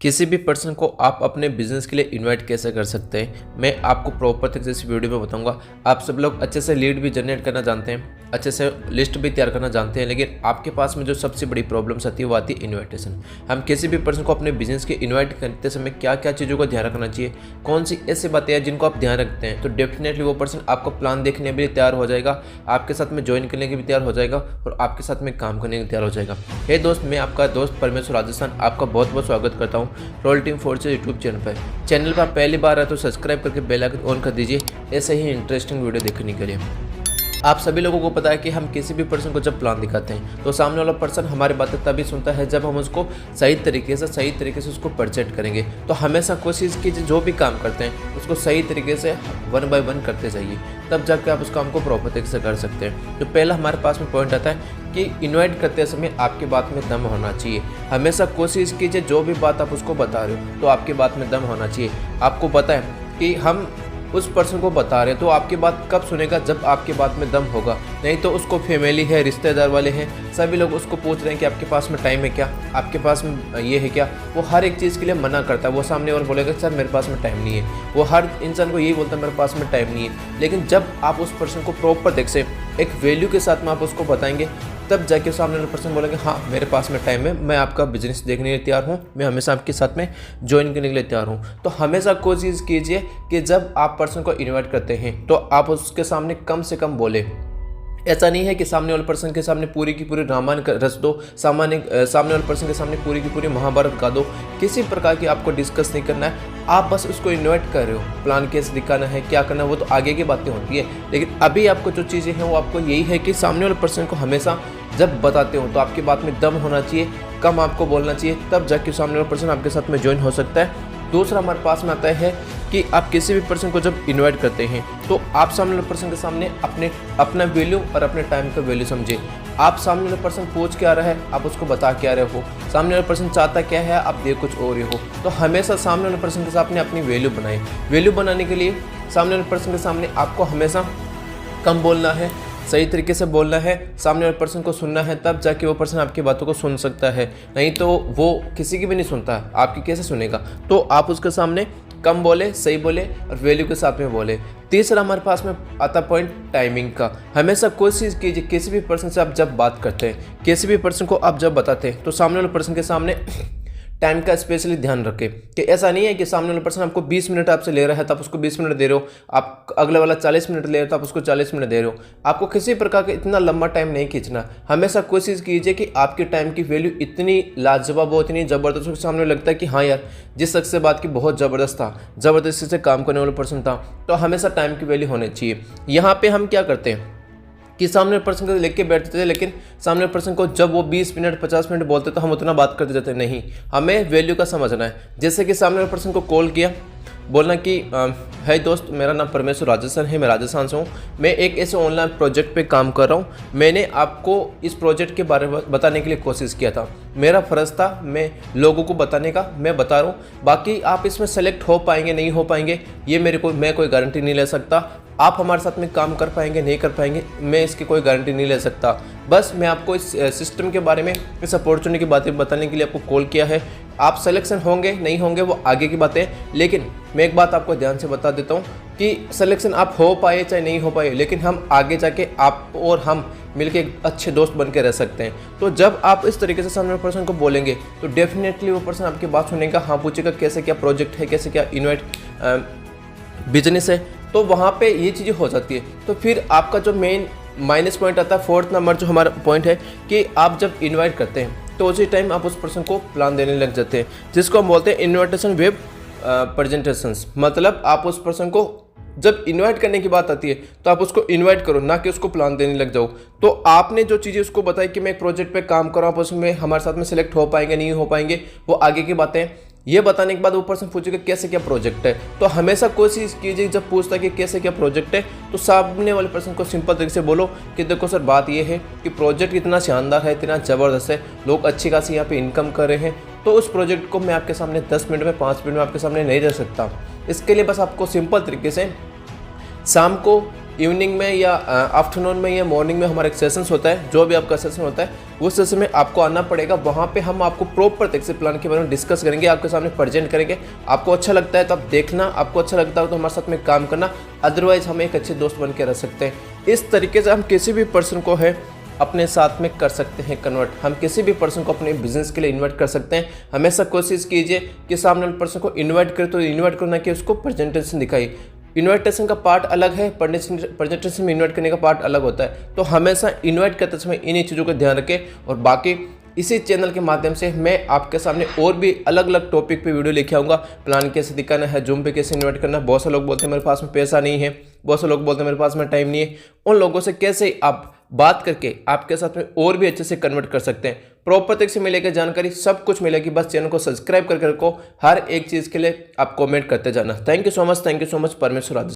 किसी भी पर्सन को आप अपने बिजनेस के लिए इनवाइट कैसे कर सकते हैं, मैं आपको प्रॉपर तरीके से इस वीडियो में बताऊंगा। आप सब लोग अच्छे से लीड भी जनरेट करना जानते हैं, अच्छे से लिस्ट भी तैयार करना जानते हैं, लेकिन आपके पास में जो सबसे बड़ी प्रॉब्लम्स आती है वो आती है इन्विटेशन। हम किसी भी पर्सन को अपने बिजनेस के इन्वाइट करते समय क्या क्या चीज़ों का ध्यान रखना चाहिए, कौन सी ऐसी बातें हैं जिनको आप ध्यान रखते हैं, तो डेफिनेटली वो पर्सन आपका प्लान देखने भी तैयार हो जाएगा, आपके साथ में ज्वाइन करने के भी तैयार हो जाएगा और आपके साथ में काम करने के तैयार हो जाएगा। हे दोस्त, मैं आपका दोस्त परमेश्वर राजस्थान आपका बहुत बहुत स्वागत करता हूँ royal team force YouTube channel पर आप पहली बार आए तो सब्सक्राइब करके बेल आइकन ऑन कर दीजिए ऐसे ही इंटरेस्टिंग वीडियो देखने के लिए। आप सभी लोगों को पता है कि हम किसी भी पर्सन को जब प्लान दिखाते हैं तो सामने वाला पर्सन हमारी बातें तभी सुनता है जब हम उसको सही तरीके से उसको प्रेजेंट करेंगे। तो हमेशा कोशिश कीजिए जो भी काम करते हैं उसको सही तरीके से 1 बाय 1 करते जाइए, तब जाके आप उस काम को प्रॉपर तरीके से कर सकते हैं। तो पहला हमारे पास में पॉइंट आता है कि इन्वाइट करते समय आपकी बात में दम होना चाहिए। हमेशा कोशिश कीजिए जो भी बात आप उसको बता रहे हो तो आपकी बात में दम होना चाहिए। आपको पता है कि हम उस पर्सन को बता रहे हैं तो आपकी बात कब सुनेगा, जब आपकी बात में दम होगा। नहीं तो उसको फैमिली है, रिश्तेदार वाले हैं, सभी लोग उसको पूछ रहे हैं कि आपके पास में टाइम है क्या, आपके पास में ये है क्या। वो हर एक चीज़ के लिए मना करता है। वो सामने और बोलेगा सर मेरे पास में टाइम नहीं है। वो हर इंसान को यही बोलता है मेरे पास में टाइम नहीं है। लेकिन जब आप उस पर्सन को प्रॉपर देख से एक वैल्यू के साथ में आप उसको बताएंगे, तब जाके सामने वाला पर्सन बोलेंगे हाँ मेरे पास में टाइम है, मैं आपका बिजनेस देखने के लिए तैयार हूँ, मैं हमेशा आपके साथ में ज्वाइन करने के लिए तैयार हूँ। तो हमेशा कोशिश कीजिए कि जब आप पर्सन को इनवाइट करते हैं तो आप उसके सामने कम से कम बोले। ऐसा नहीं है कि सामने वाले पर्सन के सामने पूरी की पूरी रामायण रच दो, सामने वाले पर्सन के सामने पूरी की पूरी महाभारत गा दो। किसी प्रकार की आपको डिस्कस नहीं करना है, आप बस उसको इन्वाइट कर रहे हो। प्लान कैसे दिखाना है, क्या करना है, वो तो आगे की बातें होती है। लेकिन अभी आपको जो चीज़ें हैं वो आपको यही है कि सामने वाले पर्सन को हमेशा जब बताते हो तो आपकी बात में दम होना चाहिए, कम आपको बोलना चाहिए, तब जाके सामने वाला पर्सन आपके साथ में ज्वाइन हो सकता है। दूसरा हमारे पास में आता है कि आप किसी भी पर्सन को जब इनवाइट करते हैं तो आप सामने वाले पर्सन के सामने अपना वैल्यू और अपने टाइम का वैल्यू समझिए। आप सामने वाले पर्सन पूछ क्या रहा है, आप उसको बता क्या रहे हो। सामने वाला पर्सन चाहता क्या है, आप दे कुछ और ही हो। तो हमेशा सामने वाले पर्सन के सामने अपनी वैल्यू बनाए। वैल्यू बनाने के लिए सामने वाले पर्सन के सामने आपको हमेशा कम बोलना है, सही तरीके से बोलना है, सामने वाले पर्सन को सुनना है, तब जाके वो पर्सन आपकी बातों को सुन सकता है। नहीं तो वो किसी की भी नहीं सुनता, आपकी कैसे सुनेगा। तो आप उसके सामने कम बोले, सही बोले और वैल्यू के साथ में बोले। तीसरा हमारे पास में आता पॉइंट टाइमिंग का। हमेशा कोशिश कीजिए किसी भी पर्सन से आप जब बात करते हैं, किसी भी पर्सन को आप जब बताते हैं तो सामने वाले पर्सन के सामने टाइम का स्पेशली ध्यान रखें कि ऐसा नहीं है कि सामने वाला पर्सन आपको 20 मिनट आपसे ले रहा है तो आप उसको 20 मिनट दे रहे हो, आप अगले वाला 40 मिनट ले रहे हो तो आप उसको 40 मिनट दे रहे हो। आपको किसी प्रकार का इतना लंबा टाइम नहीं खींचना। हमेशा कोशिश कीजिए कि आपके टाइम की वैल्यू इतनी लाजवाब हो, इतनी ज़बरदस्त हो, सामने लगता है कि हाँ यार जिस शख्स से बात की बहुत ज़बरदस्त था, ज़बरदस्ती से काम करने वाला पर्सन था। तो हमेशा टाइम की वैल्यू होनी चाहिए। यहाँ पर हम क्या करते हैं कि सामने पर्सन को लेके बैठते थे, लेकिन सामने पर्सन को जब वो 20 मिनट 50 मिनट बोलते तो हम उतना बात करते जाते नहीं। हमें वैल्यू का समझना है। जैसे कि सामने पर्सन को कॉल किया, बोलना कि है दोस्त मेरा नाम परमेश्वर राजस्थान है, मैं राजस्थान से हूँ, मैं एक ऐसे ऑनलाइन प्रोजेक्ट पे काम कर रहा हूँ, मैंने आपको इस प्रोजेक्ट के बारे में बताने के लिए कोशिश किया था, मेरा फ़र्ज़ था मैं लोगों को बताने का, मैं बता रहा हूँ। बाकी आप इसमें सेलेक्ट हो पाएंगे नहीं हो पाएंगे ये मैं कोई गारंटी नहीं ले सकता। आप हमारे साथ में काम कर पाएंगे नहीं कर पाएंगे मैं इसकी कोई गारंटी नहीं ले सकता। बस मैं आपको इस सिस्टम के बारे में, इस अपॉर्चुनिटी की बातें बताने के लिए आपको कॉल किया है। आप सिलेक्शन होंगे नहीं होंगे वो आगे की बातें, लेकिन मैं एक बात आपको ध्यान से बता देता हूँ कि सिलेक्शन आप हो पाए चाहे नहीं हो पाए, लेकिन हम आगे जाके आप और हम मिलके एक अच्छे दोस्त बन के रह सकते हैं। तो जब आप इस तरीके से सामने पर्सन को बोलेंगे तो डेफिनेटली वो पर्सन आपकी बात सुनेगा, हाँ पूछेगा कैसे क्या प्रोजेक्ट है, कैसे क्या इन्वाइट बिजनेस है। तो वहाँ पे ये चीज़ें हो जाती है। तो फिर आपका जो मेन माइनस पॉइंट आता है, 4th नंबर जो हमारा पॉइंट है कि आप जब इनवाइट करते हैं तो उसी टाइम आप उस पर्सन को प्लान देने लग जाते हैं, जिसको हम बोलते हैं इन्विटेशन वेब प्रेजेंटेशंस। मतलब आप उस पर्सन को जब इनवाइट करने की बात आती है तो आप उसको इनवाइट करो, ना कि उसको प्लान देने लग जाओ। तो आपने जो चीज़ें उसको बताई कि मैं एक प्रोजेक्ट पे काम कर रहा हूँ, उसमें हमारे साथ में सिलेक्ट हो पाएंगे नहीं हो पाएंगे वो आगे की बातें, ये बताने के बाद वो पर्सन पूछेगा कैसे क्या प्रोजेक्ट है। तो हमेशा कोशिश कीजिए जब पूछता है कि कैसे क्या प्रोजेक्ट है तो सामने वाले पर्सन को सिंपल तरीके से बोलो कि देखो सर बात ये है कि प्रोजेक्ट इतना शानदार है, इतना ज़बरदस्त है, लोग अच्छी खासी यहाँ पे इनकम कर रहे हैं, तो उस प्रोजेक्ट को मैं आपके सामने 10 मिनट में 5 मिनट में आपके सामने नहीं रख सकता। इसके लिए बस आपको सिंपल तरीके से शाम को इवनिंग में या आफ्टरनून में या मॉर्निंग में हमारा एक सेशंस होता है, जो भी आपका सेशन होता है उस सेशन में आपको आना पड़ेगा। वहाँ पे हम आपको प्रॉपर तरीके से प्लान के बारे में डिस्कस करेंगे, आपके सामने प्रेजेंट करेंगे। आपको अच्छा लगता है तो आप देखना, आपको अच्छा लगता है तो हमारे साथ में काम करना, अदरवाइज हम एक अच्छे दोस्त बन के रह सकते हैं। इस तरीके से हम किसी भी पर्सन को है अपने साथ में कर सकते हैं कन्वर्ट। हम किसी भी पर्सन को अपने बिजनेस के लिए इन्वाइट कर सकते हैं। हमेशा कोशिश कीजिए कि सामने वाले पर्सन को इन्वाइट करें तो इन्वाइट करना कि उसको प्रेजेंटेशन दिखाइए। इन्वाइटेशन का पार्ट अलग है, प्रेजेंटेशन में इन्वाइट करने का पार्ट अलग होता है। तो हमेशा इन्वाइट करते समय इन्हीं चीज़ों का ध्यान रखें। और बाकी इसी चैनल के माध्यम से मैं आपके सामने और भी अलग अलग टॉपिक पे वीडियो लेके आऊँगा। प्लान कैसे दिखाना है, जूम पे कैसे इन्वाइट करना है। बहुत से लोग बोलते हैं मेरे पास में पैसा नहीं है, बहुत से लोग बोलते हैं मेरे पास में टाइम नहीं है। उन लोगों से कैसे आप बात करके आपके साथ में और भी अच्छे से कन्वर्ट कर सकते हैं। प्रॉपर तरीके से मिलेगी जानकारी, सब कुछ मिलेगी। बस चैनल को सब्सक्राइब करके रखो। हर एक चीज़ के लिए आप कमेंट करते जाना। Thank you so much, thank you so much. परमेश्वर आदि।